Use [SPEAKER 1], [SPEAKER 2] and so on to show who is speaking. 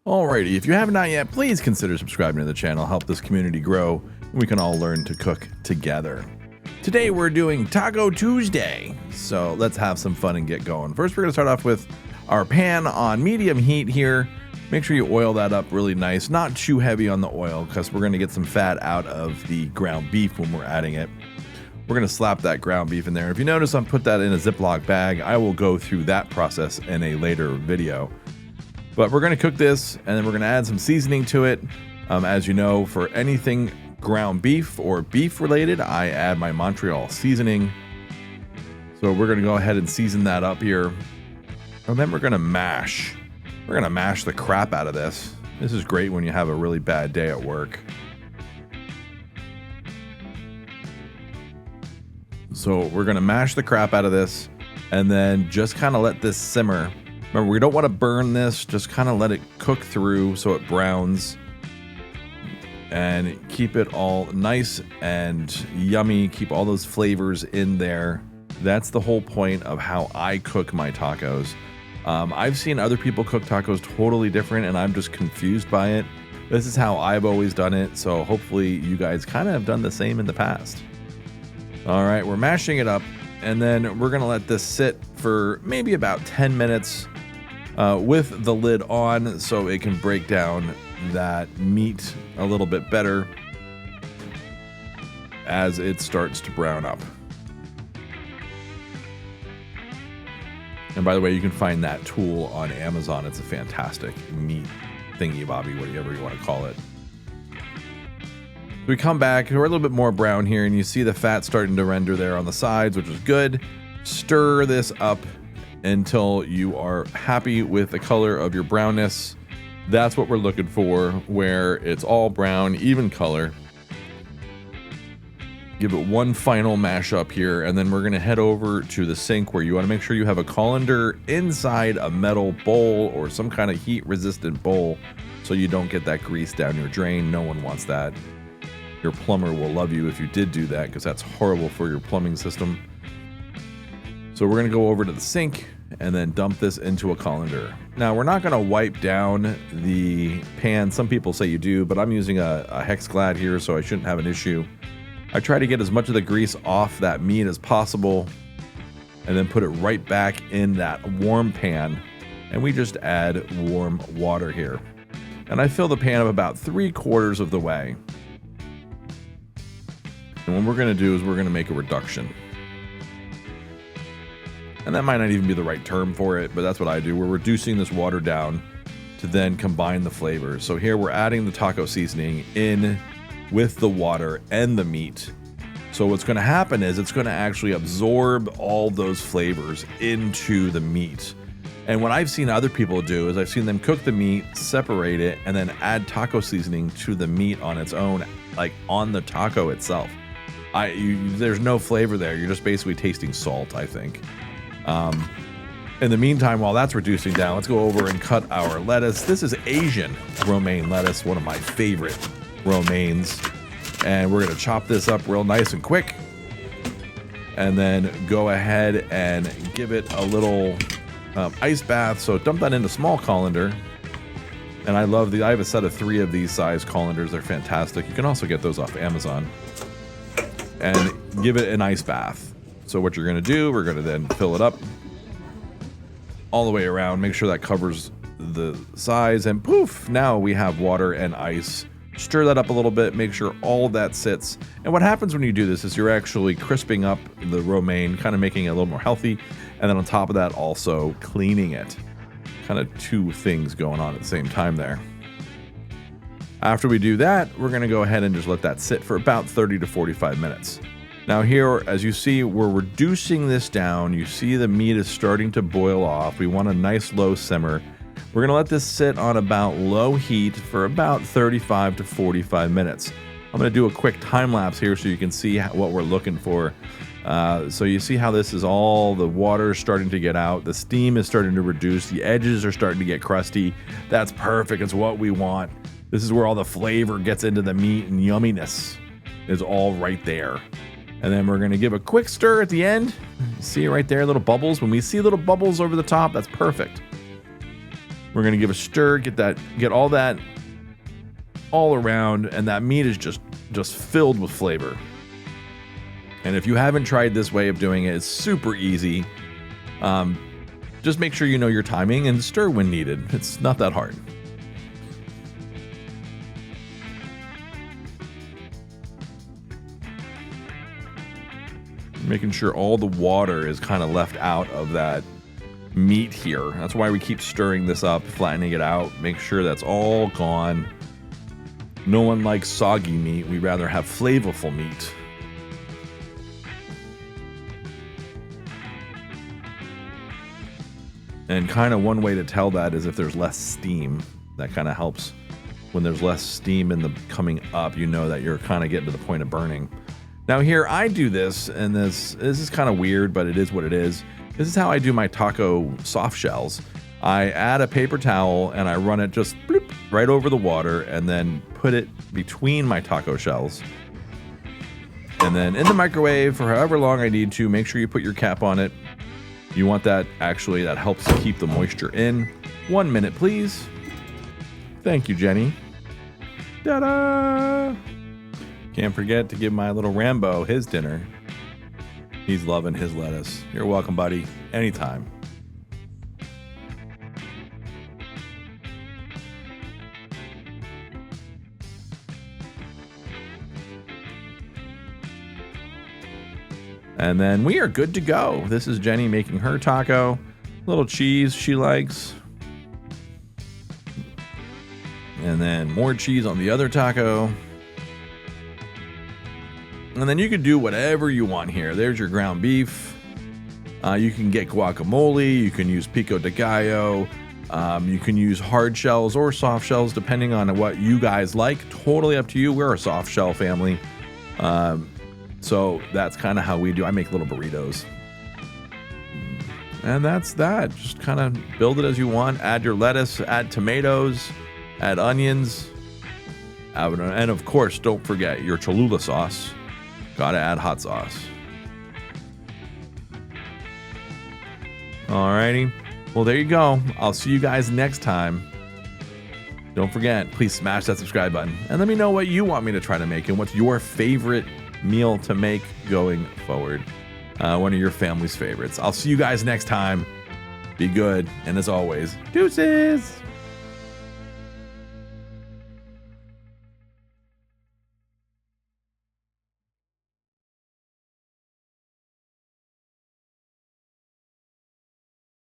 [SPEAKER 1] Alrighty, if you have not yet, please consider subscribing to the channel. Help this community grow, and we can all learn to cook together. Today we're doing Taco Tuesday, so let's have some fun and get going. First, we're going to start off with our pan on medium heat here. Make sure you oil that up really nice, not too heavy on the oil, because we're going to get some fat out of the ground beef when we're adding it. We're going to slap that ground beef in there. If you notice, I put that in a Ziploc bag. I will go through that process in a later video. But we're going to cook this, and then we're going to add some seasoning to it. As you know, for anything ground beef or beef related, I add my Montreal seasoning. So we're going to go ahead and season that up here. And then we're going to mash. We're going to mash the crap out of this. This is great when you have a really bad day at work. So we're going to mash the crap out of this, and then just kind of let this simmer. Remember, we don't want to burn this, just kind of let it cook through so it browns. And keep it all nice and yummy, keep all those flavors in there. That's the whole point of how I cook my tacos. I've seen other people cook tacos totally different, and I'm just confused by it. This is how I've always done it, so hopefully you guys kind of have done the same in the past. All right, we're mashing it up, and then we're going to let this sit for maybe about 10 minutes. With the lid on so it can break down that meat a little bit better as it starts to brown up. And by the way, you can find that tool on Amazon. It's a fantastic meat thingy bobby, whatever you want to call it. We come back, we're a little bit more brown here, and you see the fat starting to render there on the sides, which is good. Stir this up until you are happy with the color of your brownness. That's what we're looking for, where it's all brown, even color. Give it one final mash up here, and then we're going to head over to the sink, where you want to make sure you have a colander inside a metal bowl or some kind of heat resistant bowl so you don't get that grease down your drain. No one wants that. Your plumber will love you if you did do that, because that's horrible for your plumbing system. So we're going to go over to the sink and then dump this into a colander. Now, we're not going to wipe down the pan. Some people say you do, but I'm using a HexGlad here, so I shouldn't have an issue. I try to get as much of the grease off that meat as possible and then put it right back in that warm pan. And we just add warm water here. And I fill the pan up about 3/4 of the way. And what we're going to do is we're going to make a reduction. And that might not even be the right term for it, but that's what I do. We're reducing this water down to then combine the flavors. So here we're adding the taco seasoning in with the water and the meat. So what's going to happen is it's going to actually absorb all those flavors into the meat. And what I've seen other people do is I've seen them cook the meat, separate it, and then add taco seasoning to the meat on its own, like on the taco itself. There's no flavor there. You're just basically tasting salt, I think. In the meantime, while that's reducing down, let's go over and cut our lettuce. This is Asian romaine lettuce, one of my favorite romaines. And we're going to chop this up real nice and quick. And then go ahead and give it a little ice bath. So dump that into small colander. And I have a set of 3 of these size colanders. They're fantastic. You can also get those off Amazon. And give it an ice bath. So what you're going to do, we're going to then fill it up all the way around. Make sure that covers the size, and poof, now we have water and ice. Stir that up a little bit, make sure all of that sits. And what happens when you do this is you're actually crisping up the romaine, kind of making it a little more healthy. And then on top of that, also cleaning it. Kind of 2 things going on at the same time there. After we do that, we're going to go ahead and just let that sit for about 30 to 45 minutes. Now here, as you see, we're reducing this down. You see the meat is starting to boil off. We want a nice low simmer. We're going to let this sit on about low heat for about 35 to 45 minutes. I'm going to do a quick time lapse here so you can see what we're looking for. So you see how this is all, the water is starting to get out. The steam is starting to reduce. The edges are starting to get crusty. That's perfect. It's what we want. This is where all the flavor gets into the meat, and yumminess is all right there. And then we're going to give a quick stir at the end. See right there, little bubbles. When we see little bubbles over the top, that's perfect. We're gonna give a stir, get all that all around, and that meat is just filled with flavor. And if you haven't tried this way of doing it, it's super easy. Just make sure you know your timing and stir when needed. It's not that hard. Making sure all the water is kind of left out of that meat here. That's why we keep stirring this up, flattening it out. Make sure that's all gone. No one likes soggy meat. We'd rather have flavorful meat. And kind of one way to tell that is if there's less steam. That kind of helps. When there's less steam in the coming up, you know that you're kind of getting to the point of burning. Now here I do this, and this is kind of weird, but it is what it is. This is how I do my taco soft shells. I add a paper towel and I run it just bloop, right over the water, and then put it between my taco shells. And then in the microwave for however long I need to. Make sure you put your cap on it. You want that, actually, that helps to keep the moisture in. 1 minute, please. Thank you, Jenny. Ta-da! Can't forget to give my little Rambo his dinner. He's loving his lettuce. You're welcome, buddy. Anytime. And then we are good to go. This is Jenny making her taco. Little cheese she likes. And then more cheese on the other taco. And then you can do whatever you want here. There's your ground beef. You can get guacamole. You can use pico de gallo. You can use hard shells or soft shells, depending on what you guys like. Totally up to you. We're a soft shell family. So that's kind of how we do. I make little burritos. And that's that. Just kind of build it as you want. Add your lettuce, add tomatoes, add onions. And of course, don't forget your Cholula sauce. Gotta add hot sauce. Alrighty. Well, there you go. I'll see you guys next time. Don't forget, please smash that subscribe button. And let me know what you want me to try to make and what's your favorite meal to make going forward. One of your family's favorites. I'll see you guys next time. Be good. And as always, deuces.